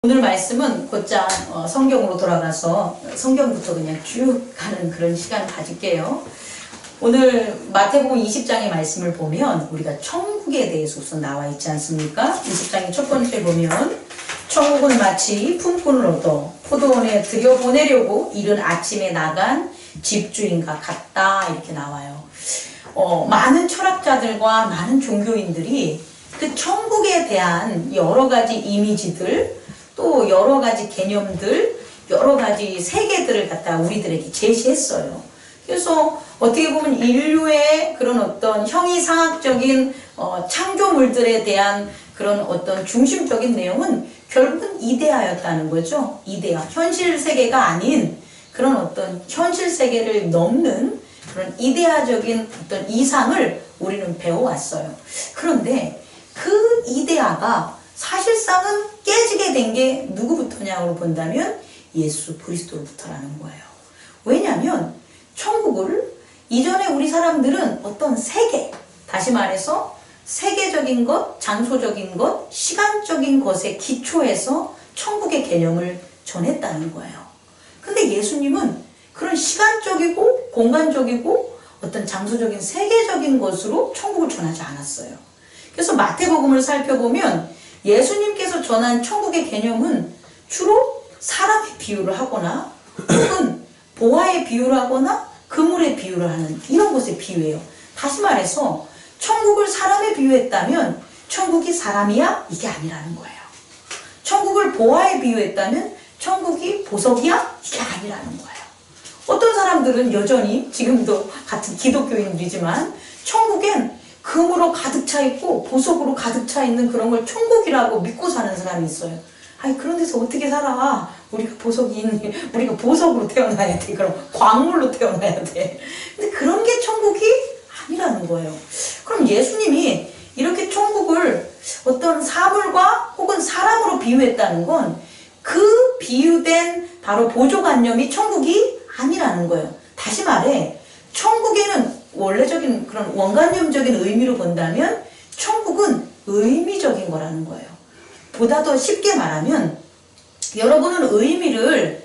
오늘 말씀은 곧장 성경으로 돌아가서 성경부터 그냥 쭉 가는 그런 시간 가질게요. 오늘 마태복음 20장의 말씀을 보면 우리가 천국에 대해서 우선 나와 있지 않습니까? 20장의 첫 번째 보면 천국은 마치 품꾼을 얻어 포도원에 들여보내려고 이른 아침에 나간 집주인과 같다 이렇게 나와요. 많은 철학자들과 많은 종교인들이 그 천국에 대한 여러 가지 이미지들 또 여러 가지 개념들, 여러 가지 세계들을 갖다 우리들에게 제시했어요. 그래서 어떻게 보면 인류의 그런 어떤 형이상학적인 창조물들에 대한 그런 어떤 중심적인 내용은 결국은 이데아였다는 거죠. 이데아. 현실 세계가 아닌 그런 어떤 현실 세계를 넘는 그런 이데아적인 어떤 이상을 우리는 배워왔어요. 그런데 그 이데아가 사실상은 깨지게 된 게 누구부터냐고 본다면 예수 그리스도로부터라는 거예요. 왜냐하면 천국을 이전에 우리 사람들은 어떤 세계, 다시 말해서 세계적인 것, 장소적인 것, 시간적인 것에 기초해서 천국의 개념을 전했다는 거예요. 근데 예수님은 그런 시간적이고 공간적이고 어떤 장소적인 세계적인 것으로 천국을 전하지 않았어요. 그래서 마태복음을 살펴보면 예수님께서 전한 천국의 개념은 주로 사람의 비유를 하거나 혹은 보화의 비유를 하거나 그물의 비유를 하는 이런 것의 비유예요. 다시 말해서 천국을 사람에 비유했다면 천국이 사람이야? 이게 아니라는 거예요. 천국을 보화에 비유했다면 천국이 보석이야? 이게 아니라는 거예요. 어떤 사람들은 여전히 지금도 같은 기독교인들이지만 천국엔 금으로 가득 차 있고 보석으로 가득 차 있는 그런 걸 천국이라고 믿고 사는 사람이 있어요. 아니 그런 데서 어떻게 살아? 우리가 보석으로 태어나야 돼. 그럼 광물로 태어나야 돼. 근데 그런 게 천국이 아니라는 거예요. 그럼 예수님이 이렇게 천국을 어떤 사물과 혹은 사람으로 비유했다는 건 그 비유된 바로 보조관념이 천국이 아니라는 거예요. 다시 말해 천국에는 원래적인 그런 원관념적인 의미로 본다면 천국은 의미적인 거라는 거예요. 보다 더 쉽게 말하면 여러분은 의미를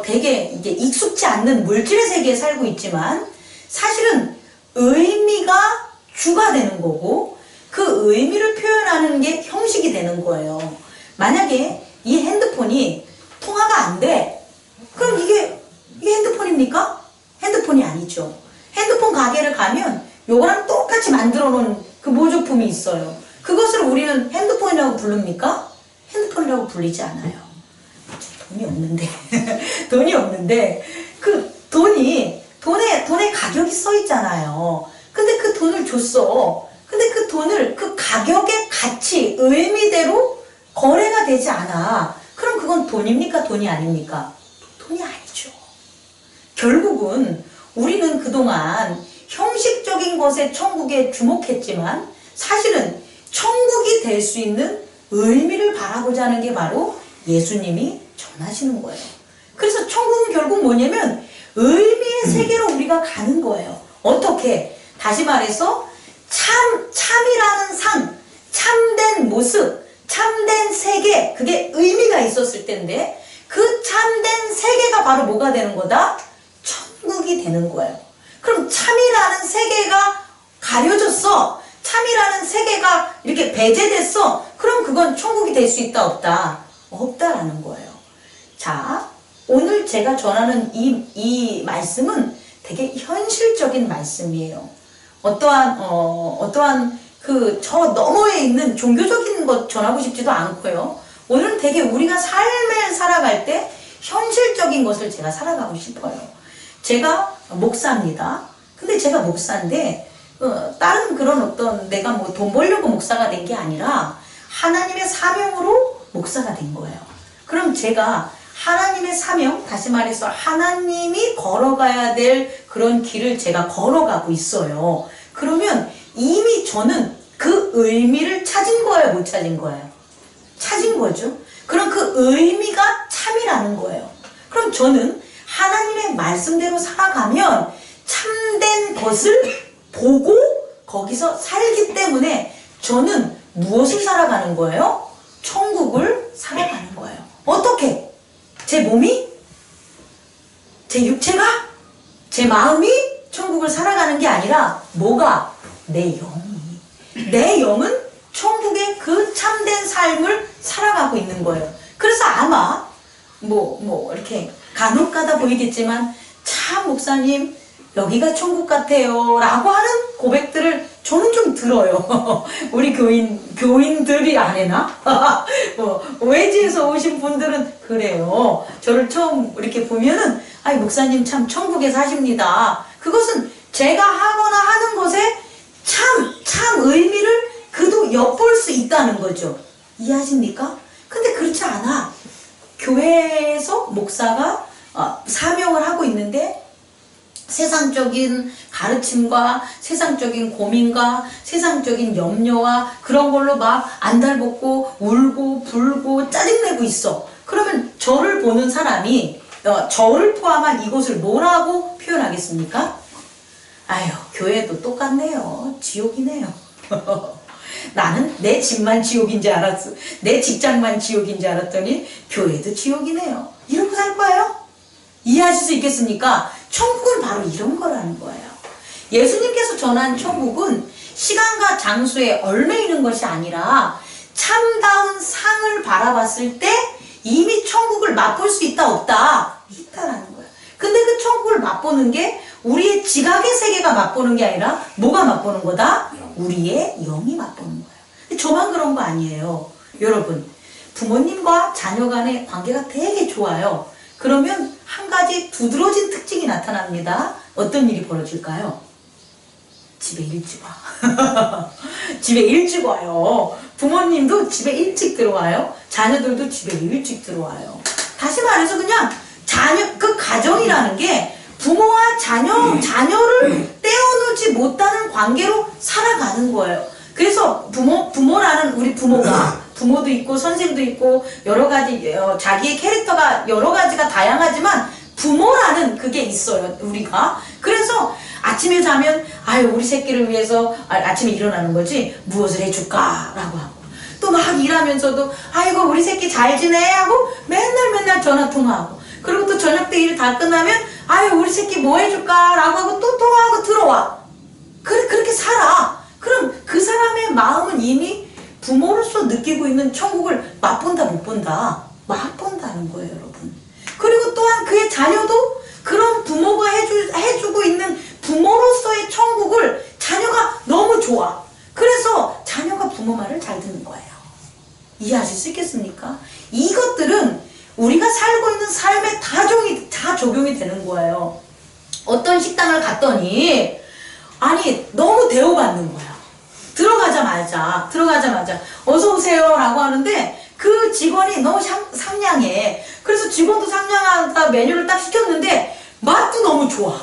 되게 이게 익숙지 않는 물질의 세계에 살고 있지만 사실은 의미가 주가 되는 거고 그 의미를 표현하는 게 형식이 되는 거예요. 만약에 이 핸드폰이 통화가 안 돼. 그럼 이게 핸드폰입니까? 핸드폰이 아니죠. 핸드폰 가게를 가면 요거랑 똑같이 만들어 놓은 그 모조품이 있어요. 그것을 우리는 핸드폰이라고 부릅니까? 핸드폰이라고 불리지 않아요. 돈이 없는데 그 돈에 가격이 써 있잖아요. 근데 그 돈을 줬어. 근데 그 돈을 그 가격의 가치, 의미대로 거래가 되지 않아. 그럼 그건 돈입니까? 돈이 아닙니까? 돈이 아니죠. 결국은 우리는 그동안 형식적인 것에 천국에 주목했지만 사실은 천국이 될 수 있는 의미를 바라보자 하는 게 바로 예수님이 전하시는 거예요. 그래서 천국은 결국 뭐냐면 의미의 세계로 우리가 가는 거예요. 어떻게? 다시 말해서 참이라는 삶, 참된 모습, 참된 세계, 그게 의미가 있었을 텐데 그 참된 세계가 바로 뭐가 되는 거다? 천국이 되는 거예요. 그럼 참이라는 세계가 가려졌어. 참이라는 세계가 이렇게 배제됐어. 그럼 그건 천국이 될 수 있다 없다? 없다라는 거예요. 자, 오늘 제가 전하는 이 말씀은 되게 현실적인 말씀이에요. 어떠한 저 너머에 있는 종교적인 것 전하고 싶지도 않고요. 오늘은 되게 우리가 삶을 살아갈 때 현실적인 것을 제가 살아가고 싶어요. 제가 목사입니다. 근데 제가 목사인데 다른 그런 어떤 내가 뭐 돈 벌려고 목사가 된 게 아니라 하나님의 사명으로 목사가 된 거예요. 그럼 제가 하나님의 사명, 다시 말해서 하나님이 걸어가야 될 그런 길을 제가 걸어가고 있어요. 그러면 이미 저는 그 의미를 찾은 거예요, 못 찾은 거예요? 찾은 거죠. 그럼 그 의미가 참이라는 거예요. 그럼 저는 하나님의 말씀대로 살아가면 참된 것을 보고 거기서 살기 때문에 저는 무엇을 살아가는 거예요? 천국을 살아가는 거예요. 제 몸이? 제 육체가? 제 마음이 천국을 살아가는 게 아니라 뭐가? 내 영이. 내 영은 천국의 그 참된 삶을 살아가고 있는 거예요. 그래서 아마 이렇게 간혹가다 보이겠지만 참 목사님 여기가 천국 같아요 라고 하는 고백들을 저는 좀 들어요. 우리 교인들이 안 해나? 외지에서 오신 분들은 그래요. 저를 처음 이렇게 보면은 아이 목사님 참 천국에 사십니다. 그것은 제가 하거나 하는 것에 참 의미를 그도 엿볼 수 있다는 거죠. 이해하십니까? 근데 그렇지 않아. 교회에서 목사가 사명을 하고 있는데 세상적인 가르침과 세상적인 고민과 세상적인 염려와 그런 걸로 막 안달벗고 울고 불고 짜증내고 있어. 그러면 저를 보는 사람이 저를 포함한 이곳을 뭐라고 표현하겠습니까? 아유, 교회도 똑같네요. 지옥이네요. 나는 내 집만 지옥인 줄 알았어. 내 직장만 지옥인 줄 알았더니 교회도 지옥이네요. 이러고 살 거예요? 이해하실 수 있겠습니까? 천국은 바로 이런 거라는 거예요. 예수님께서 전한 천국은 시간과 장소에 얽매이는 것이 아니라 참다운 상을 바라봤을 때 이미 천국을 맛볼 수 있다 없다? 있다라는 거예요. 근데 그 천국을 맛보는 게 우리의 지각의 세계가 맛보는 게 아니라 뭐가 맛보는 거다? 우리의 영이 맛보는 거예요. 저만 그런 거 아니에요. 여러분, 부모님과 자녀 간의 관계가 되게 좋아요. 그러면 한 가지 두드러진 특징이 나타납니다. 어떤 일이 벌어질까요? 집에 일찍 와. 집에 일찍 와요. 부모님도 집에 일찍 들어와요. 자녀들도 집에 일찍 들어와요. 다시 말해서 그냥 그 가정이라는 게 부모와 자녀를 떼어놓지 못하는 관계로 살아가는 거예요. 그래서 부모라는 우리 부모도 있고 선생도 있고 여러 가지 자기의 캐릭터가 여러 가지가 다양하지만 부모라는 그게 있어요. 우리가. 그래서 아침에 자면 아유 우리 새끼를 위해서 아침에 일어나는 거지 무엇을 해줄까 라고 하고 또 막 일하면서도 아이고 우리 새끼 잘 지내 하고 맨날 전화 통화하고 그리고 또 저녁 때 일 다 끝나면 아유 우리 새끼 뭐 해줄까 라고 하고 또 통화하고 들어와. 그렇게 살아. 그럼 그 사람의 마음은 이미 부모로서 느끼고 있는 천국을 맛본다 못 본다? 맛본다는 거예요, 여러분. 그리고 또한 그의 자녀도 그런 부모가 해주고 있는 부모로서의 천국을 자녀가 너무 좋아. 그래서 자녀가 부모 말을 잘 듣는 거예요. 이해하실 수 있겠습니까? 이것들은 우리가 살고 있는 삶에 다 적용이 되는 거예요. 어떤 식당을 갔더니 아니 너무 대우받는 거야. 들어가자마자 어서오세요 라고 하는데 그 직원이 너무 상냥해. 그래서 직원도 상냥하다 메뉴를 딱 시켰는데 맛도 너무 좋아.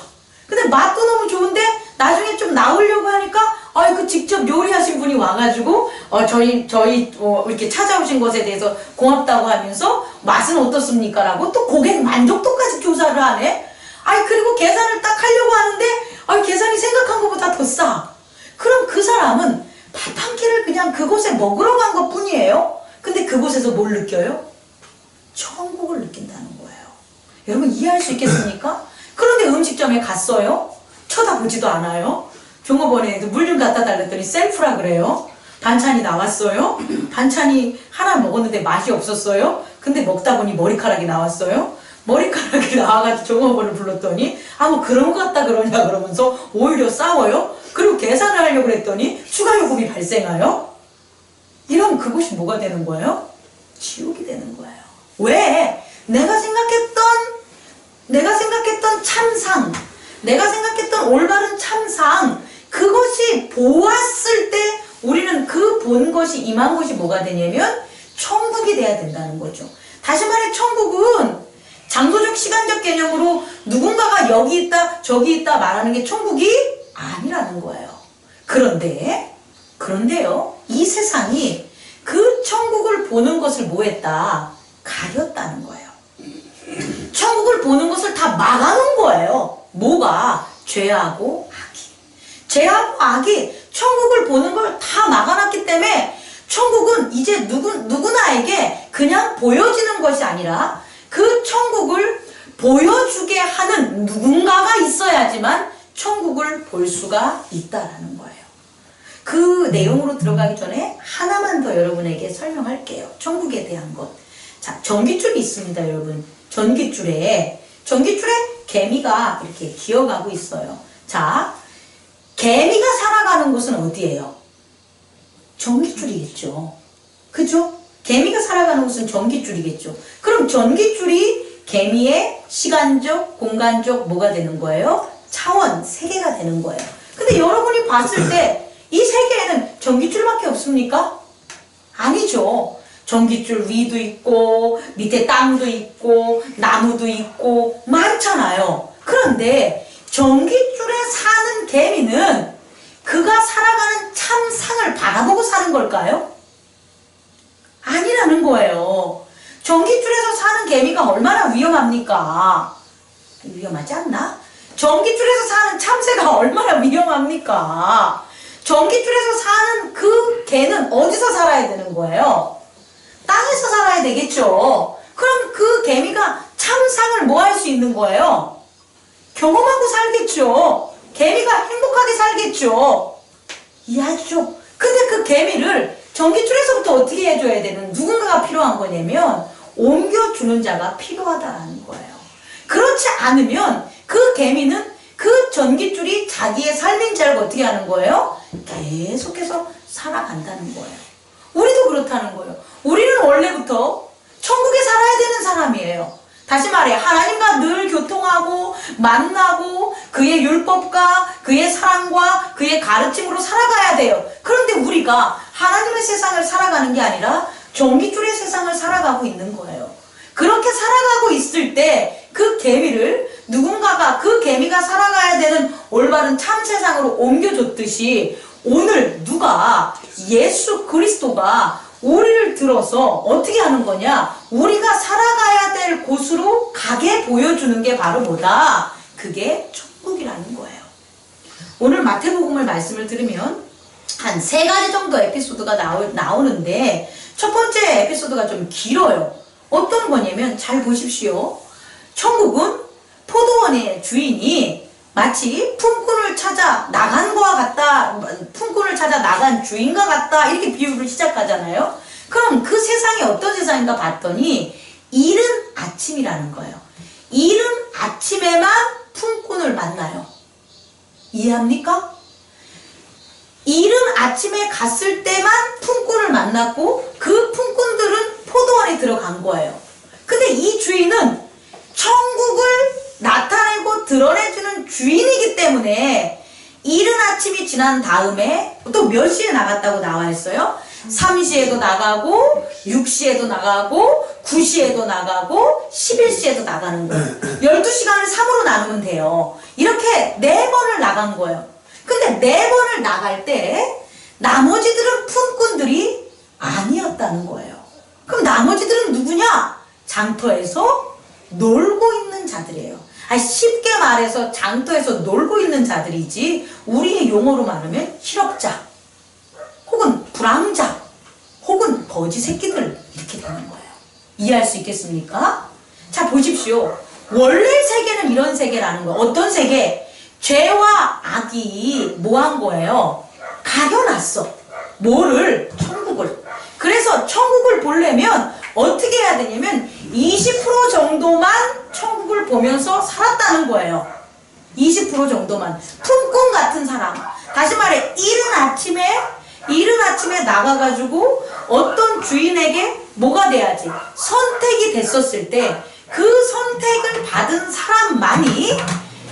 근데 맛도 너무 좋은데 나중에 좀 나오려고 하니까 그 직접 요리하신 분이 와가지고 저희 이렇게 찾아오신 것에 대해서 고맙다고 하면서 맛은 어떻습니까? 라고 또 고객 만족도까지 조사를 하네. 그리고 계산을 딱 하려고 하는데 계산이 생각한 것보다 더 싸. 그럼 그 사람은 밥 한 끼를 그냥 그곳에 먹으러 간 것 뿐이에요. 근데 그곳에서 뭘 느껴요? 천국을 느낀다는 거예요. 여러분 이해할 수 있겠습니까? 그런데 음식점에 갔어요. 쳐다보지도 않아요. 종업원에 물 좀 갖다 달랬더니 셀프라 그래요. 반찬이 나왔어요. 반찬이 하나 먹었는데 맛이 없었어요. 근데 먹다 보니 머리카락이 나왔어요. 머리카락이 나와가지고 종업원을 불렀더니 뭐 그런 것 같다 그러냐 그러면서 오히려 싸워요. 그리고 계산을 하려고 했더니 추가 요금이 발생해요. 이러면 그곳이 뭐가 되는 거예요? 지옥이 되는 거예요. 왜? 내가 생각했던 참상, 내가 생각했던 올바른 참상, 그것이 보았을 때 우리는 그 본 것이 임한 것이 뭐가 되냐면 천국이 돼야 된다는 거죠. 다시 말해 천국은 장소적 시간적 개념으로 누군가가 여기 있다 저기 있다 말하는 게 천국이 아니라는 거예요. 그런데요 이 세상이 그 천국을 보는 것을 뭐 했다? 가렸다는 거예요. 천국을 보는 것을 다 막아놓은 거예요. 뭐가? 죄하고 악이 천국을 보는 걸 다 막아놨기 때문에 천국은 이제 누구나에게 그냥 보여지는 것이 아니라 그 천국을 보여주게 하는 누군가가 있어야지만 천국을 볼 수가 있다라는 거예요. 그 내용으로 들어가기 전에 하나만 더 여러분에게 설명할게요. 천국에 대한 것. 자, 전깃줄이 있습니다, 여러분. 전깃줄에 개미가 이렇게 기어가고 있어요. 자, 개미가 살아가는 곳은 어디예요? 전깃줄이겠죠. 그죠? 개미가 살아가는 곳은 전깃줄이겠죠. 그럼 전깃줄이 개미의 시간적, 공간적 뭐가 되는 거예요? 차원, 세계가 되는 거예요. 근데 여러분이 봤을 때 이 세계에는 전깃줄밖에 없습니까? 아니죠. 전깃줄 위도 있고 밑에 땅도 있고 나무도 있고 많잖아요. 그런데 전깃줄에 사는 개미는 그가 살아가는 참상을 바라보고 사는 걸까요? 아니라는 거예요. 전깃줄에서 사는 개미가 얼마나 위험합니까? 위험하지 않나? 전깃줄에서 사는 참새가 얼마나 위험합니까? 전깃줄에서 사는 그 개는 어디서 살아야 되는 거예요? 땅에서 살아야 되겠죠. 그럼 그 개미가 참상을 뭐 할 수 있는 거예요? 경험하고 살겠죠. 개미가 행복하게 살겠죠. 이해하죠? 근데 그 개미를 전깃줄에서부터 어떻게 해줘야 되는 누군가가 필요한 거냐면 옮겨주는 자가 필요하다는 거예요. 그렇지 않으면 그 개미는 그 전깃줄이 자기의 삶인 줄 알고 어떻게 하는 거예요? 계속해서 살아간다는 거예요. 우리도 그렇다는 거예요. 우리는 원래부터 천국에 살아야 되는 사람이에요. 다시 말해 하나님과 늘 교통하고 만나고 그의 율법과 그의 사랑과 그의 가르침으로 살아가야 돼요. 그런데 우리가 하나님의 세상을 살아가는 게 아니라 전깃줄의 세상을 살아가고 있는 거예요. 그렇게 살아가고 있을 때 그 개미를 누군가가 그 개미가 살아가야 되는 올바른 참 세상으로 옮겨줬듯이 오늘 누가 예수 그리스도가 우리를 들어서 어떻게 하는 거냐? 우리가 살아가야 될 곳으로 가게 보여주는 게 바로 뭐다? 그게 천국이라는 거예요. 오늘 마태복음을 말씀을 들으면 한 3가지 정도 에피소드가 나오는데 첫 번째 에피소드가 좀 길어요. 어떤 거냐면 잘 보십시오. 천국은 포도원의 주인이 마치 품꾼을 찾아 나간 거와 같다, 품꾼을 찾아 나간 주인과 같다 이렇게 비유를 시작하잖아요. 그럼 그 세상이 어떤 세상인가 봤더니 이른 아침이라는 거예요. 이른 아침에만 품꾼을 만나요. 이해합니까? 이른 아침에 갔을 때만 품꾼을 만났고 그 품꾼들은 포도원에 들어간 거예요. 근데 이 주인은 천국을 나타내고 드러내주는 주인이기 때문에 이른 아침이 지난 다음에 또 몇 시에 나갔다고 나와 있어요? 3시에도 나가고 6시에도 나가고 9시에도 나가고 11시에도 나가는 거예요. 12시간을 3으로 나누면 돼요. 이렇게 4번을 나간 거예요. 근데 4번을 나갈 때 나머지들은 품꾼들이 아니었다는 거예요. 그럼 나머지들은 누구냐? 장터에서 놀고 있는 자들이에요. 쉽게 말해서 장터에서 놀고 있는 자들이지 우리의 용어로 말하면 실업자 혹은 불황자 혹은 거지 새끼들 이렇게 되는 거예요. 이해할 수 있겠습니까? 자 보십시오. 원래 세계는 이런 세계라는 거예요. 어떤 세계? 죄와 악이 뭐 한 거예요? 가려놨어. 뭐를? 천국을. 그래서 천국을 보려면 어떻게 해야 되냐면 20% 정도만 천국을 보면서 살았다는 거예요. 20% 정도만. 품꾼 같은 사람. 다시 말해 이른 아침에 나가가지고 어떤 주인에게 뭐가 돼야지? 선택이 됐었을 때 그 선택을 받은 사람만이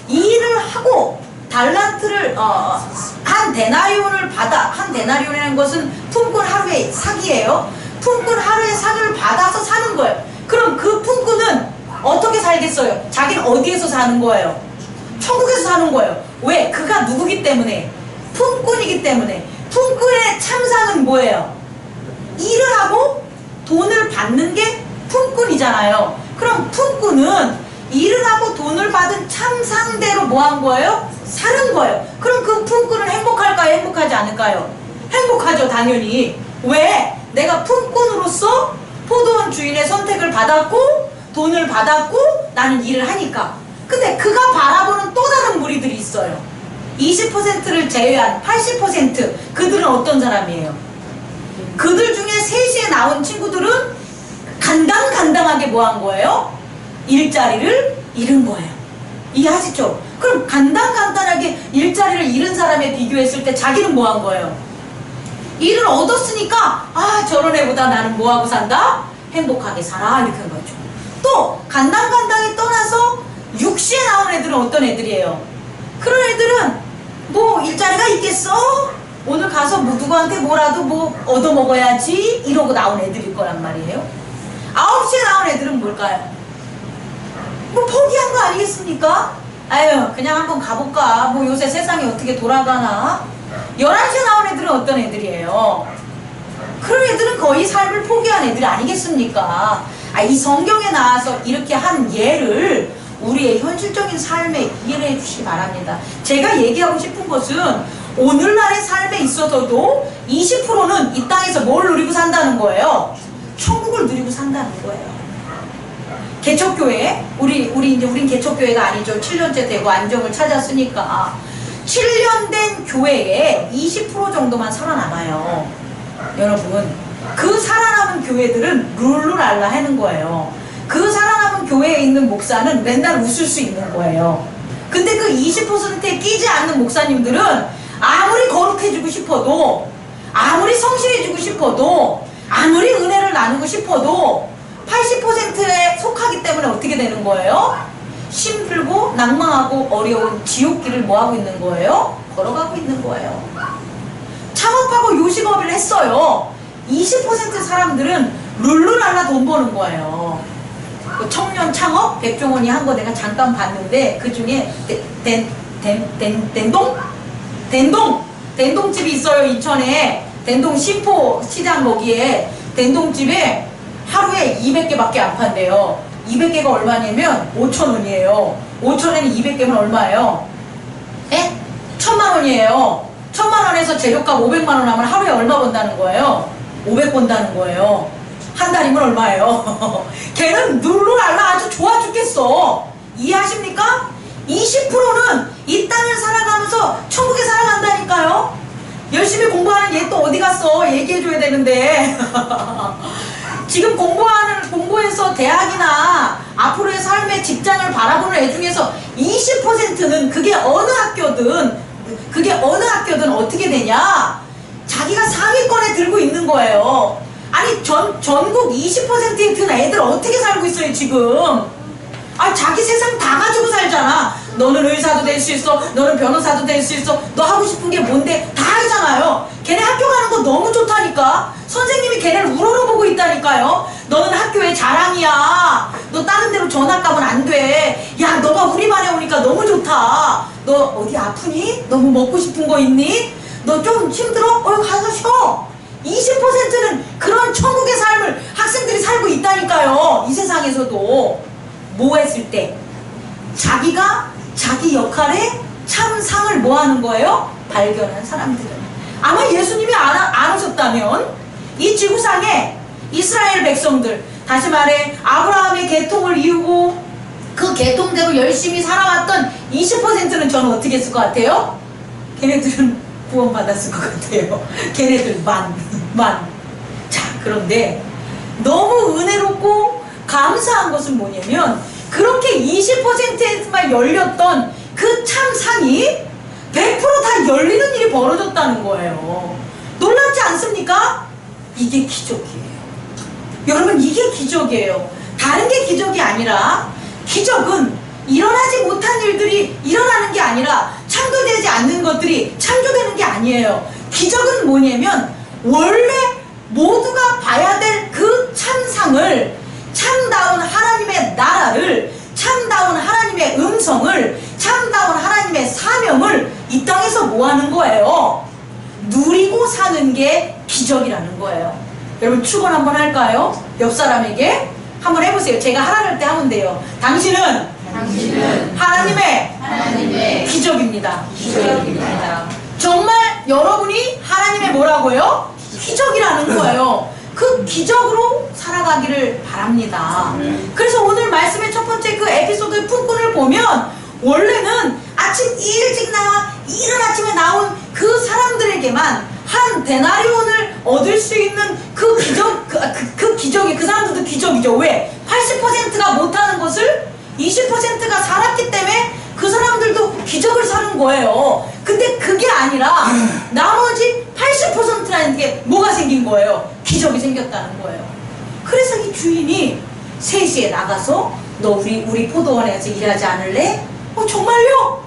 일을 하고 달란트를 한 데나리온을 받아. 한 데나리온이라는 것은 품꾼 하루의 사기예요. 품꾼 하루의 사기를 받아서 사는 거예요. 그럼 그 품꾼은 어떻게 살겠어요? 자기는 어디에서 사는 거예요? 천국에서 사는 거예요. 왜? 그가 누구기 때문에? 품꾼이기 때문에. 품꾼의 참상은 뭐예요? 일을 하고 돈을 받는 게 품꾼이잖아요. 그럼 품꾼은 일을 하고 돈을 받은 참상대로 뭐 한 거예요? 사는 거예요. 그럼 그 품꾼은 행복할까요? 행복하지 않을까요? 행복하죠, 당연히. 왜? 내가 품꾼으로서 포도원 주인의 선택을 받았고 돈을 받았고 나는 일을 하니까. 근데 그가 바라보는 또 다른 무리들이 있어요. 20%를 제외한 80%. 그들은 어떤 사람이에요? 그들 중에 3시에 나온 친구들은 간당간당하게 뭐 한 거예요? 일자리를 잃은 거예요. 이해하시죠? 그럼 간당간당하게 일자리를 잃은 사람에 비교했을 때 자기는 뭐 한 거예요? 일을 얻었으니까 아 저런 애보다 나는 뭐하고 산다? 행복하게 살아 이렇게 한 거죠. 또 간당간당히 떠나서 6시에 나온 애들은 어떤 애들이에요? 그런 애들은 뭐 일자리가 있겠어? 오늘 가서 뭐 누구한테 뭐라도 뭐 얻어먹어야지 이러고 나온 애들일 거란 말이에요. 9시에 나온 애들은 뭘까요? 뭐 포기한 거 아니겠습니까? 아유 그냥 한번 가볼까 뭐 요새 세상이 어떻게 돌아가나. 11시에 나온 애들은 어떤 애들이에요? 그런 애들은 거의 삶을 포기한 애들이 아니겠습니까? 이 성경에 나와서 이렇게 한 예를 우리의 현실적인 삶에 이해해 주시기 바랍니다. 제가 얘기하고 싶은 것은 오늘날의 삶에 있어서도 20%는 이 땅에서 뭘 누리고 산다는 거예요? 천국을 누리고 산다는 거예요. 개척교회, 우린 개척교회가 아니죠. 7년째 되고 안정을 찾았으니까 7년 된 교회에 20% 정도만 살아남아요. 여러분, 그 살아남은 교회들은 룰루랄라 하는 거예요. 그 살아남은 교회에 있는 목사는 맨날 웃을 수 있는 거예요. 근데 그 20%에 끼지 않는 목사님들은 아무리 거룩해지고 싶어도, 아무리 성실해지고 싶어도, 아무리 은혜를 나누고 싶어도 80%에 속하기 때문에 어떻게 되는 거예요? 힘들고 낭망하고 어려운 지옥길을 뭐하고 있는 거예요? 걸어가고 있는 거예요. 창업하고 요식업을 했어요. 20% 사람들은 룰루랄라 돈 버는 거예요. 그 청년 창업 백종원이 한 거 내가 잠깐 봤는데 그 중에 된동집이 있어요. 인천에 된동 신포 시장 거기에 된동집에 하루에 200개밖에 안 판대요. 200개가 얼마냐면 5,000원이에요. 5,000원에 200개면 얼마예요? 에? 1,000만원이에요. 1,000만원에서 재료값 500만원 하면 하루에 얼마 번다는 거예요? 500 번다는 거예요. 한 달이면 얼마예요? 걔는 룰루랄라 아주 좋아 죽겠어. 이해하십니까? 20%는 이 땅을 살아가면서 천국에 살아간다니까요. 열심히 공부하는 얘 또 어디 갔어? 얘기해줘야 되는데 지금 공부해서 대학이나 앞으로의 삶의 직장을 바라보는 애 중에서 20%는 그게 어느 학교든 어떻게 되냐? 자기가 상위권에 들고 있는 거예요. 아니 전국 20%에 든 애들 어떻게 살고 있어요 지금? 자기 세상 다 가지고 살잖아. 너는 의사도 될 수 있어, 너는 변호사도 될 수 있어, 너 하고 싶은 게 뭔데 다 하잖아요. 걔네 학교 가는 거 너무 좋다니까. 선생님이 걔네를 우러러보고 있다니까요. 너는 학교의 자랑이야. 너 다른 데로 전학 가면 안 돼. 야 너가 우리 반에 오니까 너무 좋다. 너 어디 아프니? 너무 먹고 싶은 거 있니? 너 좀 힘들어? 가서 쉬어. 20%는 그런 천국의 삶을 학생들이 살고 있다니까요. 이 세상에서도. 뭐 했을 때? 자기가 자기 역할에 참 상을 뭐 하는 거예요? 발견한 사람들은. 아마 예수님이 안 오셨다면 이 지구상에 이스라엘 백성들, 다시 말해 아브라함의 계통을 이루고 그 계통대로 열심히 살아왔던 20%는 저는 어떻게 했을 것 같아요? 걔네들은 구원받았을 것 같아요. 걔네들 만. 자, 그런데 너무 은혜롭고 감사한 것은 뭐냐면 그렇게 20%에만 열렸던 그 참상이 100% 다 열리는 일이 벌어졌다는 거예요. 놀랍지 않습니까? 이게 기적이에요. 여러분, 이게 기적이에요. 다른 게 기적이 아니라, 기적은 일어나지 못한 일들이 일어나는 게 아니라 창조되지 않는 것들이 창조되는 게 아니에요. 기적은 뭐냐면 원래 모두가 봐야 될 그 참상을, 참다운 하나님의 나라를, 참다운 하나님의 음성을, 참다운 하나님의 사명을 이 땅에서 뭐 하는 거예요? 누리고 사는 게 기적이라는 거예요. 여러분, 축원 한번 할까요? 옆 사람에게 한번 해보세요. 제가 하라는 때 하면 돼요. 당신은 하나님의 기적입니다. 정말 여러분이 하나님의 뭐라고요? 기적이라는 거예요. 그 기적으로 살아가기를 바랍니다. 그래서 오늘 20장의 그 에피소드의 풍문을 보면 원래는 아침 일찍 나와 이른 아침에 나온 그 사람들에게만 한 데나리온을 얻을 수 있는 그 기적, 그 기적이, 그 사람들도 기적이죠. 왜? 80%가 못하는 것을 20%가 살았기 때문에 그 사람들도 기적을 사는 거예요. 근데 그게 아니라 나머지 80%라는 게 뭐가 생긴 거예요? 기적이 생겼다는 거예요. 그래서 이 주인이 3시에 나가서 너 우리 포도원에서 일하지 않을래? 정말요?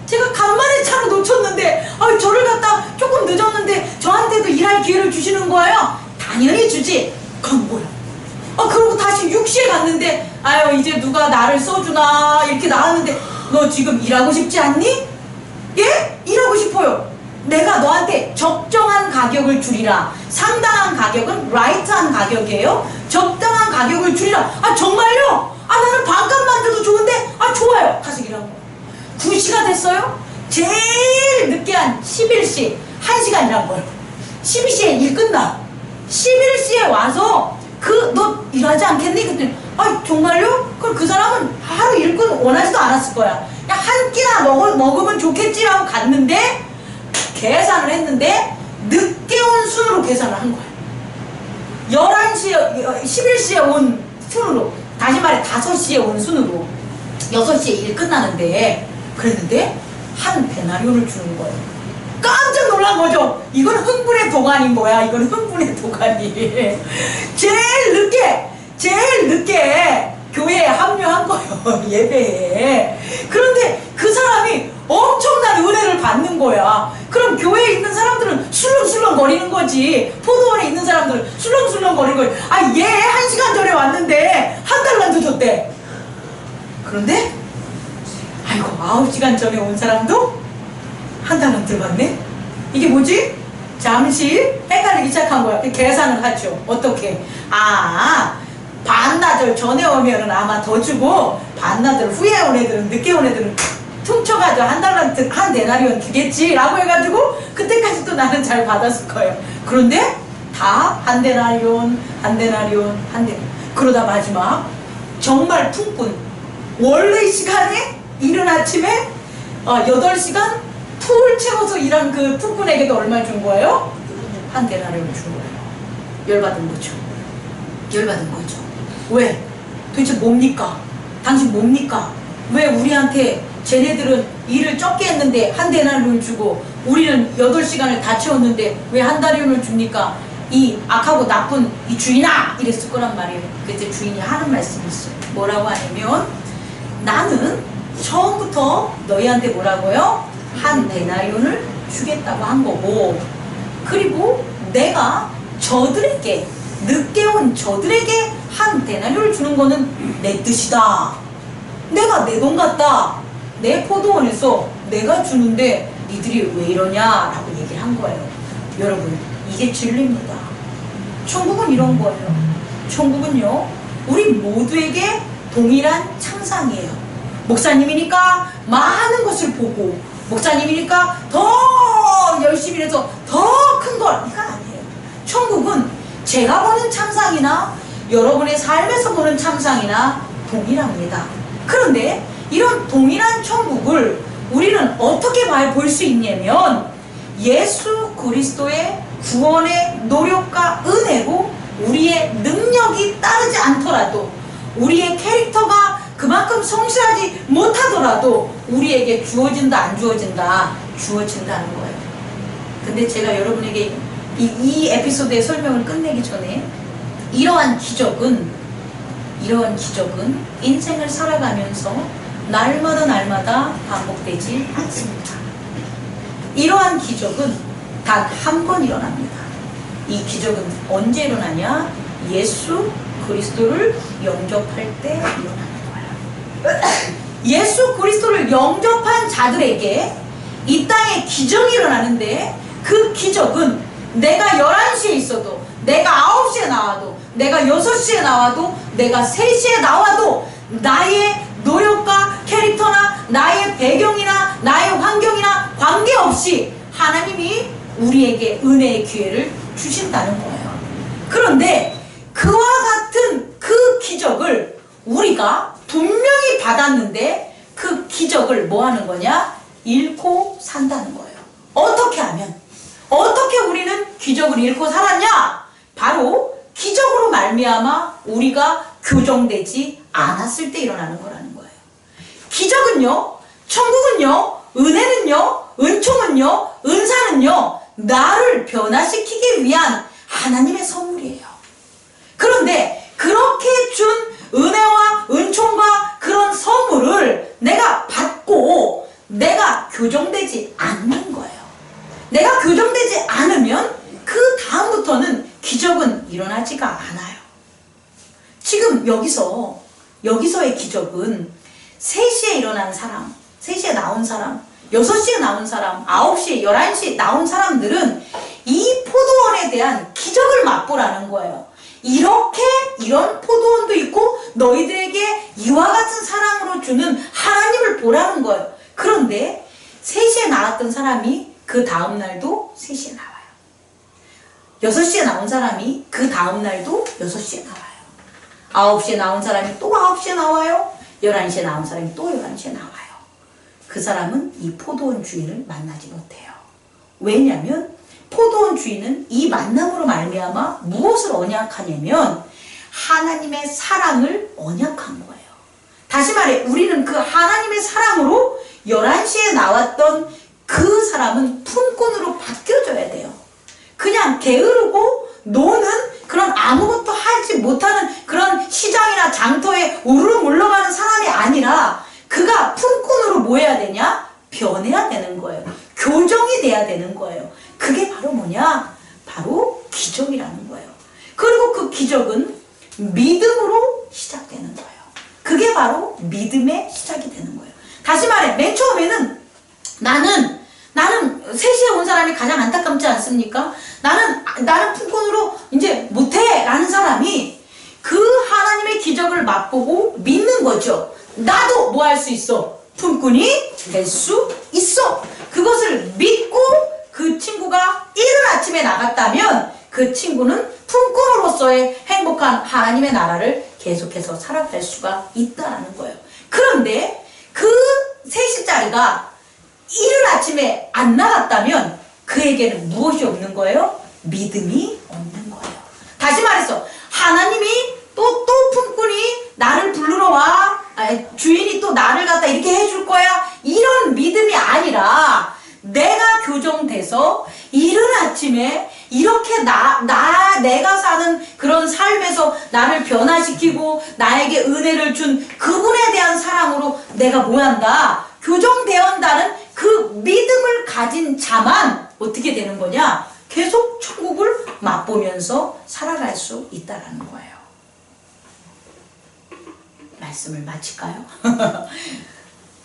제가 간만에 차를 놓쳤는데 저를 갖다 조금 늦었는데 저한테도 일할 기회를 주시는 거예요? 당연히 주지. 그럼 뭐야? 그러고 다시 6시에 갔는데 이제 누가 나를 써주나 이렇게 나왔는데 너 지금 일하고 싶지 않니? 예? 일하고 싶어요. 내가 너한테 적정한 가격을 주리라. 상당한 가격은 라이트한 가격이에요. 적당한 가격을 주리라. 정말요? 나는 반값만 줘도 좋은데 좋아요. 가서 일하고 9시가 됐어요. 제일 늦게 한 11시 1시간 일한 거예요. 12시에 일 끝나. 11시에 와서 너 일하지 않겠니? 그랬더니 정말요? 그럼 그 사람은 하루 일 원하지도 않았을 거야. 그냥 한 끼나 먹으면 좋겠지라고 갔는데 계산을 했는데 늦게 온 순으로 계산을 한 거야. 11시에 11시에 온 순으로, 다시 말해 5시에 온 순으로 6시에 일 끝나는데 그랬는데 한 데나리온을 주는 거예요. 깜짝 놀란 거죠. 이건 흥분의 도가니인 거야. 이건 흥분의 도가니. 제일 늦게 교회에 합류한 거예요. 예배에. 그런데 그 사람이 엄청난 은혜를 받는 거야. 그럼 교회에 있는 사람들은 술렁술렁 거리는 거지. 포도원에 있는 사람들은 술렁술렁 거리는 거지. 얘 1시간 전에 왔는데 한 달란트 줬대. 그런데 9시간 전에 온 사람도 한 달란트 받네? 이게 뭐지? 잠시 헷갈리기 시작한 거야. 계산을 하죠. 어떻게? 반나절 전에 오면은 아마 더 주고 반나절 후에 온 애들은, 늦게 온 애들은 퉁쳐가지고 한 달란트, 한 데나리온 주겠지 라고 해가지고 그때까지도 나는 잘 받았을 거예요. 그런데 다 한 데나리온 그러다 마지막 정말 풍분, 원래 시간에 이른 아침에 8시간 풀 채워서 일한 그 풍분에게도 얼마를 준 거예요? 한 데나리온을 준 거예요. 열받은 거죠. 왜? 도대체 뭡니까? 당신 뭡니까? 왜 우리한테 쟤네들은 일을 적게 했는데 한 데나리온을 주고 우리는 8시간을 다 채웠는데 왜 한 데나리온을 줍니까? 이 악하고 나쁜 이 주인아! 이랬을 거란 말이에요. 그때 주인이 하는 말씀이 있어요. 뭐라고 하냐면 나는 처음부터 너희한테 뭐라고요? 한 데나리온을 주겠다고 한 거고, 그리고 내가 저들에게, 늦게 온 저들에게 한 데나리온을 주는 거는 내 뜻이다. 내가 내 돈 갖다 내 포도원에서 내가 주는데 니들이 왜 이러냐라고 얘기를 한 거예요. 여러분, 이게 진리입니다. 천국은 이런 거예요. 천국은요, 우리 모두에게 동일한 창상이에요. 목사님이니까 많은 것을 보고, 목사님이니까 더 열심히 해서 더 큰 걸, 이거 아니에요. 천국은 제가 보는 창상이나 여러분의 삶에서 보는 창상이나 동일합니다. 그런데 이런 동일한 천국을 우리는 어떻게 볼 수 있냐면 예수 그리스도의 구원의 노력과 은혜로 우리의 능력이 따르지 않더라도, 우리의 캐릭터가 그만큼 성실하지 못하더라도 우리에게 주어진다 안 주어진다? 주어진다는 거예요. 근데 제가 여러분에게 이 에피소드의 설명을 끝내기 전에 이러한 기적은 인생을 살아가면서 날마다 반복되지 않습니다. 이러한 기적은 단 한 번 일어납니다. 이 기적은 언제 일어나냐? 예수 그리스도를 영접할 때 일어나는 거예요. 예수 그리스도를 영접한 자들에게 이 땅에 기적이 일어나는데, 그 기적은 내가 11시에 있어도, 내가 9시에 나와도, 내가 6시에 나와도, 내가 3시에 나와도 나의 노력과 캐릭터나 나의 배경이나 나의 환경이나 관계없이 하나님이 우리에게 은혜의 기회를 주신다는 거예요. 그런데 그와 같은 그 기적을 우리가 분명히 받았는데 그 기적을 뭐 하는 거냐? 잃고 산다는 거예요. 어떻게 하면? 어떻게 우리는 기적을 잃고 살았냐? 바로 기적으로 말미암아 우리가 교정되지 않았을 때 일어나는 거라는 거예요. 기적은요, 천국은요, 은혜는요, 은총은요, 은사는요, 나를 변화시키기 위한 하나님의 선물이에요. 그런데 그렇게 준 은혜와 은총과 그런 선물을 내가 받고 내가 교정되지 않는 거예요. 내가 교정되지 않으면 그 다음부터는 기적은 일어나지가 않아요. 지금 여기서의 기적은 3시에 일어난 사람, 3시에 나온 사람, 6시에 나온 사람, 9시, 11시 나온 사람들은 이 포도원에 대한 기적을 맛보라는 거예요. 이런 포도원도 있고 너희들에게 이와 같은 사랑으로 주는 하나님을 보라는 거예요. 그런데 3시에 나왔던 사람이 그 다음날도 3시에 나와요. 6시에 나온 사람이 그 다음날도 6시에 나와요. 9시에 나온 사람이 또 9시에 나와요. 11시에 나온 사람이 또 11시에 나와요. 그 사람은 이 포도원 주인을 만나지 못해요. 왜냐하면 포도원 주인은 이 만남으로 말미암아 무엇을 언약하냐면 하나님의 사랑을 언약한 거예요. 다시 말해 우리는 그 하나님의 사랑으로 11시에 나왔던 그 사람은 품꾼으로 바뀌어져야 돼요. 그냥 게으르고 노는 그런 아무것도 하지 못하는 그런 시장이나 장터에 우르르 물러가는 사람이 아니라 그가 품꾼으로 뭐 해야 되냐? 변해야 되는 거예요. 교정이 돼야 되는 거예요. 그게 바로 뭐냐? 바로 기적이라는 거예요. 그리고 그 기적은 믿음으로 시작되는 거예요. 그게 바로 믿음의 시작이 되는 거예요. 다시 말해 맨 처음에는 나는 3시에 온 사람이 가장 안타깝지 않습니까? 나는 품꾼으로 이제 못해 라는 사람이 그 하나님의 기적을 맛보고 믿는 거죠. 나도 뭐 할 수 있어? 품꾼이 될 수 있어. 그것을 믿고 그 친구가 이른 아침에 나갔다면 그 친구는 품꾼으로서의 행복한 하나님의 나라를 계속해서 살아갈 수가 있다는 거예요. 그런데 그 3시짜리가 이른 아침에 안 나갔다면 그에게는 무엇이 없는 거예요? 믿음이 없는 거예요. 다시 말해서 하나님이 또 품꾼이 나를 부르러 와, 주인이 또 나를 갖다 이렇게 해줄 거야, 이런 믿음이 아니라 내가 교정돼서 이른 아침에 이렇게 내가 사는 그런 삶에서 나를 변화시키고 나에게 은혜를 준 그분에 대한 사랑으로 내가 뭐 한다? 교정되었다는 그 믿음을 가진 자만 어떻게 되는 거냐? 계속 천국을 맛보면서 살아갈 수 있다는 거예요. 말씀을 마칠까요?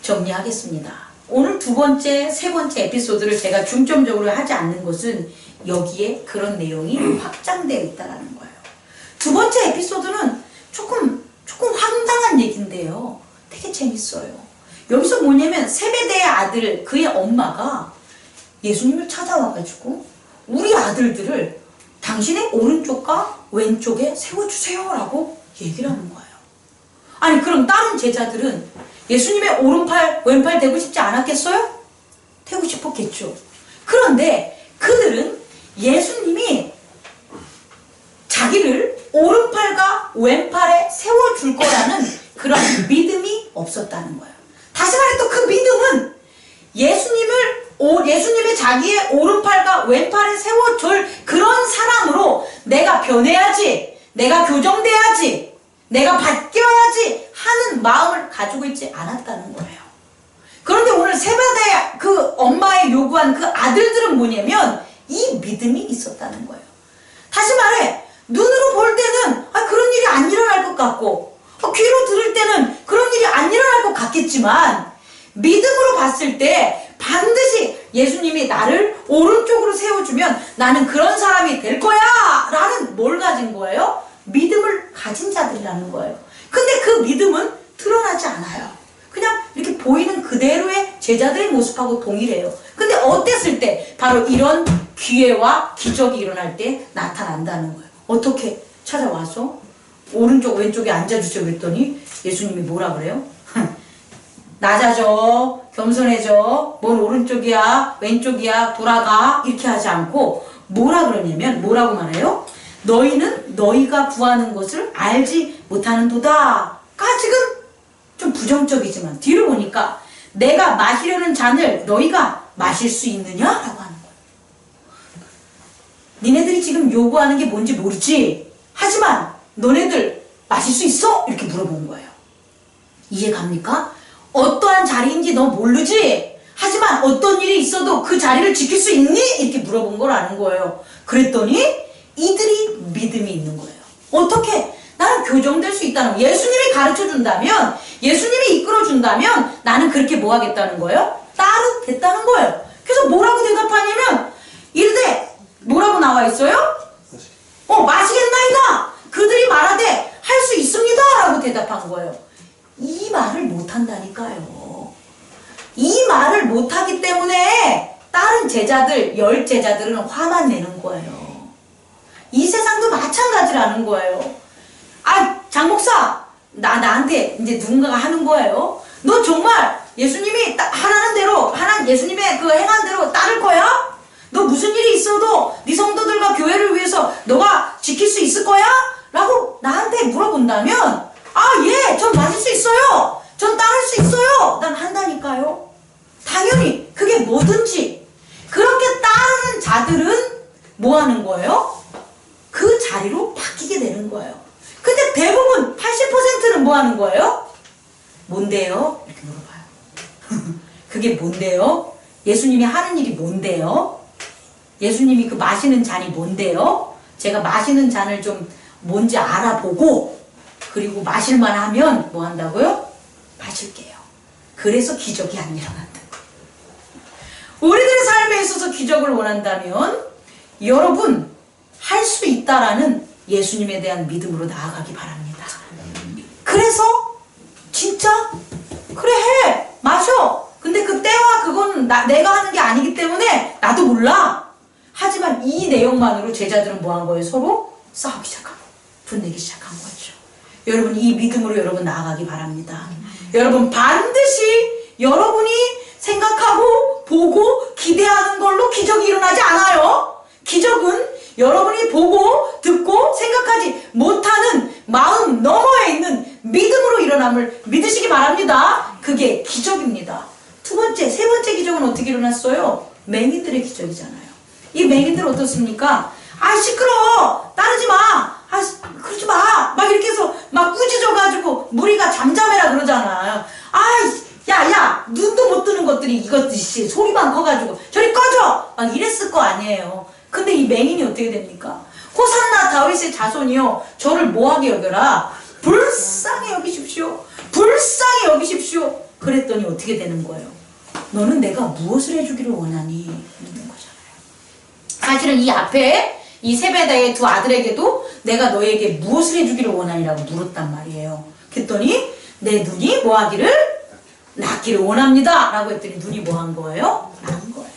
정리하겠습니다. 오늘 2번째, 3번째 에피소드를 제가 중점적으로 하지 않는 것은 여기에 그런 내용이 확장되어 있다는 거예요. 2번째 에피소드는 조금 황당한 얘기인데요. 되게 재밌어요. 여기서 뭐냐면 세베대의 아들, 그의 엄마가 예수님을 찾아와가지고 우리 아들들을 당신의 오른쪽과 왼쪽에 세워주세요 라고 얘기를 하는 거예요. 아니 그럼 다른 제자들은 예수님의 오른팔 왼팔 되고 싶지 않았겠어요? 되고 싶었겠죠. 그런데 그들은 예수님이 자기를 오른팔과 왼팔에 세워줄 거라는 그런 믿음이 없었다는 거예요. 다시 말해 또 그 믿음은 예수님의 자기의 오른팔과 왼팔에 세워줄 그런 사람으로 내가 변해야지, 내가 교정돼야지, 내가 바뀌어야지 하는 마음을 가지고 있지 않았다는 거예요. 그런데 오늘 세바대 그 엄마의 요구한 그 아들들은 뭐냐면 이 믿음이 있었다는 거예요. 다시 말해 눈으로 볼 때는 그런 일이 안 일어날 것 같고 귀로 들을 때는 그런 일이 안 일어날 것 같겠지만 믿음으로 봤을 때 반드시 예수님이 나를 오른쪽으로 세워주면 나는 그런 사람이 될 거야 라는 뭘 가진 거예요? 믿음을 가진 자들이라는 거예요. 근데 그 믿음은 드러나지 않아요. 그냥 이렇게 보이는 그대로의 제자들의 모습하고 동일해요. 근데 어땠을 때? 바로 이런 기회와 기적이 일어날 때 나타난다는 거예요. 어떻게? 찾아와서 오른쪽 왼쪽에 앉아주세요 그랬더니 예수님이 뭐라 그래요? 낮아져, 겸손해져, 뭔 오른쪽이야 왼쪽이야 돌아가 이렇게 하지 않고 뭐라 그러냐면 뭐라고 말해요? 너희는 너희가 구하는 것을 알지 못하는도다. 아직은 좀 부정적이지만 뒤로 보니까 내가 마시려는 잔을 너희가 마실 수 있느냐라고 하는 거예요. 니네들이 지금 요구하는 게 뭔지 모르지? 하지만 너네들 마실 수 있어? 이렇게 물어본 거예요. 이해 갑니까? 어떠한 자리인지 너 모르지? 하지만 어떤 일이 있어도 그 자리를 지킬 수 있니? 이렇게 물어본 거라는 거예요. 그랬더니 이들이 믿음이 있는 거예요. 어떻게? 나는 교정될 수 있다는 거예요. 예수님이 가르쳐준다면, 예수님이 이끌어준다면 나는 그렇게 뭐 하겠다는 거예요? 따르겠다는 거예요. 그래서 뭐라고 대답하냐면 이르되 뭐라고 나와 있어요? 마시겠나이다. 그들이 말하되 할 수 있습니다 라고 대답한 거예요. 이 말을 못한다니까요. 이 말을 못하기 때문에 다른 제자들, 10 제자들은 화만 내는 거예요. 이 세상도 마찬가지라는 거예요. 장 목사, 나한테 이제 누군가가 하는 거예요. 너 정말 예수님이 하라는 대로, 예수님의 그 행한 대로 따를 거야? 너 무슨 일이 있어도 네 성도들과 교회를 위해서 너가 지킬 수 있을 거야? 라고 나한테 물어본다면 예, 전 마실 수 있어요. 전 따를 수 있어요. 난 한다니까요. 당연히 그게 뭐든지 그렇게 따르는 자들은 뭐 하는 거예요? 그 자리로 바뀌게 되는 거예요. 근데 대부분 80%는 뭐 하는 거예요? 뭔데요? 이렇게 물어봐요. 그게 뭔데요? 예수님이 하는 일이 뭔데요? 예수님이 그 마시는 잔이 뭔데요? 제가 마시는 잔을 좀 뭔지 알아보고 그리고 마실만 하면 뭐 한다고요? 마실게요. 그래서 기적이 안 일어난다는 거예요. 우리들의 삶에 있어서 기적을 원한다면 여러분 할 수 있다라는 예수님에 대한 믿음으로 나아가기 바랍니다. 그래서 진짜 그래 해 마셔. 근데 그 때와 그건 내가 하는 게 아니기 때문에 나도 몰라. 하지만 이 내용만으로 제자들은 뭐 한 거예요? 서로 싸우기 시작하고 분내기 시작한 거죠. 여러분 이 믿음으로 여러분 나아가기 바랍니다. 여러분 반드시 여러분이 생각하고 보고 기대하는 걸로 기적이 일어나지 않아요. 기적은 여러분이 보고 듣고 생각하지 못하는 마음 너머에 있는 믿음으로 일어남을 믿으시기 바랍니다. 그게 기적입니다. 두 번째, 세 번째 기적은 어떻게 일어났어요? 맹인들의 기적이잖아요. 이 맹인들 어떻습니까? 시끄러워 따르지 마. 그러지 마. 막 이렇게 해서 막 꾸짖어가지고 무리가 잠잠해라 그러잖아요. 야 눈도 못 뜨는 것들이 이것들이 소리만 커가지고 저리 꺼져 막 이랬을 거 아니에요. 근데 이 맹인이 어떻게 됩니까? 호산나 다윗의 자손이요 저를 뭐하게 여겨라 불쌍히 여기십시오. 불쌍히 여기십시오. 그랬더니 어떻게 되는 거예요? 너는 내가 무엇을 해주기를 원하니? 묻는 거잖아요. 사실은 이 앞에 이 세베다의 두 아들에게도 내가 너에게 무엇을 해주기를 원하니라고 물었단 말이에요. 그랬더니 내 눈이 뭐하기를? 낫기를 원합니다 라고 했더니 눈이 뭐한 거예요? 나은 거예요.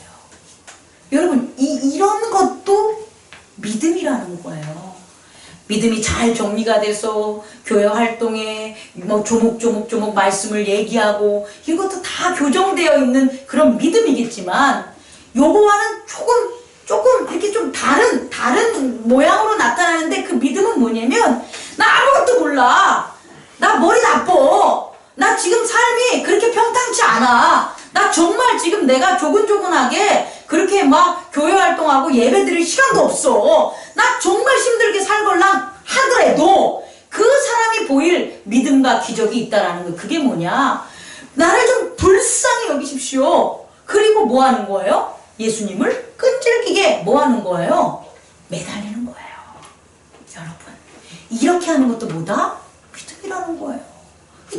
여러분 이런 것도 믿음이라는 거예요. 믿음이 잘 정리가 돼서 교회 활동에 뭐 조목조목 말씀을 얘기하고 이것도 다 교정되어 있는 그런 믿음이겠지만 요거와는 조금 이렇게 좀 다른 모양으로 나타나는데 그 믿음은 뭐냐면 나 아무것도 몰라. 나 머리 나빠. 나 지금 삶이 그렇게 평탄치 않아. 나 정말 지금 내가 조근조근하게 그렇게 막 교회 활동하고 예배 드릴 시간도 없어. 나 정말 힘들게 살걸랑 하더라도 그 사람이 보일 믿음과 기적이 있다라는 거. 그게 뭐냐? 나를 좀 불쌍히 여기십시오. 그리고 뭐 하는 거예요? 예수님을 끈질기게 뭐 하는 거예요? 매달리는 거예요. 여러분 이렇게 하는 것도 뭐다? 믿음이라는 거예요.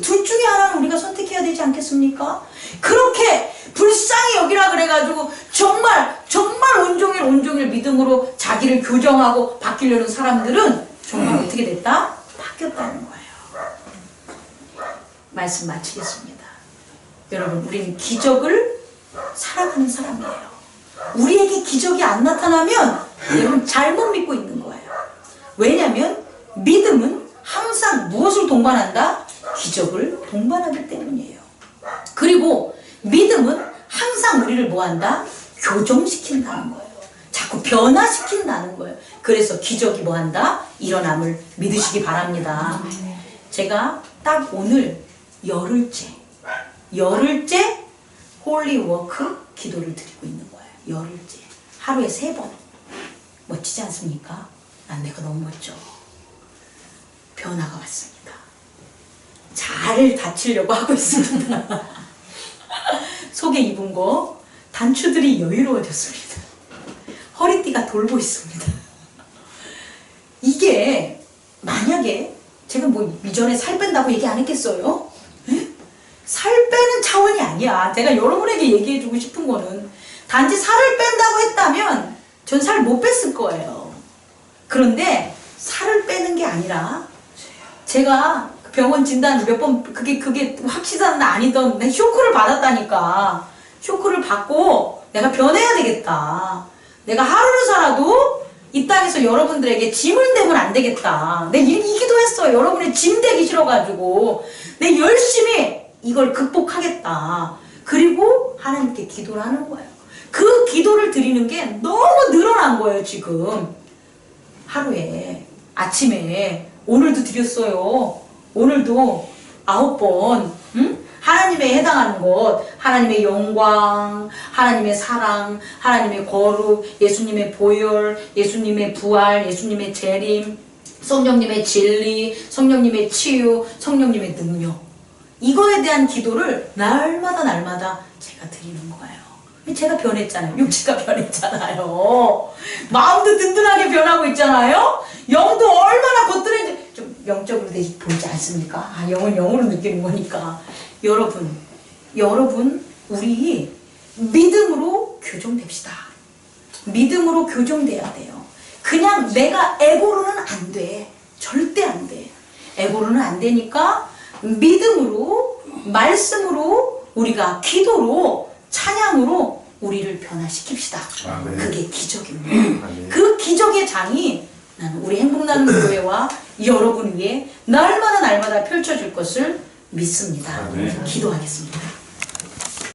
둘 중에 하나는 우리가 선택해야 되지 않겠습니까? 그렇게 불쌍히 여기라 그래가지고 정말 온종일 믿음으로 자기를 교정하고 바뀌려는 사람들은 정말 어떻게 됐다? 바뀌었다는 거예요. 말씀 마치겠습니다. 여러분 우리는 기적을 살아가는 사람이에요. 우리에게 기적이 안 나타나면 여러분 잘못 믿고 있는 거예요. 왜냐하면 믿음은 항상 동반한다? 기적을 동반하기 때문이에요. 그리고 믿음은 항상 우리를 뭐한다? 교정시킨다는 거예요. 자꾸 변화시킨다는 거예요. 그래서 기적이 뭐한다? 일어남을 믿으시기 바랍니다. 제가 딱 오늘 열흘째 홀리워크 기도를 드리고 있는 거예요. 열흘째. 하루에 3번. 멋지지 않습니까? 난 내가 너무 멋져. 변화가 왔습니다. 잘 다치려고 하고 있습니다. 속에 입은 거 단추들이 여유로워졌습니다. 허리띠가 돌고 있습니다. 이게 만약에 제가 뭐 이전에 살 뺀다고 얘기 안 했겠어요? 에? 살 빼는 차원이 아니야. 제가 여러분에게 얘기해주고 싶은 거는 단지 살을 뺀다고 했다면 전 살 못 뺐을 거예요. 그런데 살을 빼는 게 아니라 제가 병원 진단 몇 번 그게 확실한 아니던 내 쇼크를 받았다니까. 쇼크를 받고 내가 변해야 되겠다. 내가 하루를 살아도 이 땅에서 여러분들에게 짐을 내면 안 되겠다. 내 이 기도했어요. 여러분의 짐 되기 싫어가지고 내 열심히 이걸 극복하겠다. 그리고 하나님께 기도를 하는 거예요. 그 기도를 드리는 게 너무 늘어난 거예요. 지금 하루에 아침에 오늘도 드렸어요. 오늘도 9번 하나님에 해당하는 것, 하나님의 영광, 하나님의 사랑, 하나님의 거룩, 예수님의 보혈, 예수님의 부활, 예수님의 재림, 성령님의 진리, 성령님의 치유, 성령님의 능력. 이거에 대한 기도를 날마다 제가 드리는 거예요. 제가 변했잖아요. 육체가 변했잖아요. 마음도 든든하게 변하고 있잖아요. 영도 얼마나 겉들에 좀 영적으로 보이지 않습니까? 아, 영은 영으로 느끼는 거니까. 여러분, 우리 믿음으로 교정됩시다. 믿음으로 교정돼야 돼요. 그냥 내가 에고로는 안 돼. 절대 안 돼. 에고로는 안 되니까 믿음으로, 말씀으로, 우리가 기도로, 찬양으로 우리를 변화시킵시다. 그게 기적입니다. 그 기적의 장이 나는 우리 행복나눔 교회와 여러분 위에 날마다 펼쳐질 것을 믿습니다. 기도하겠습니다.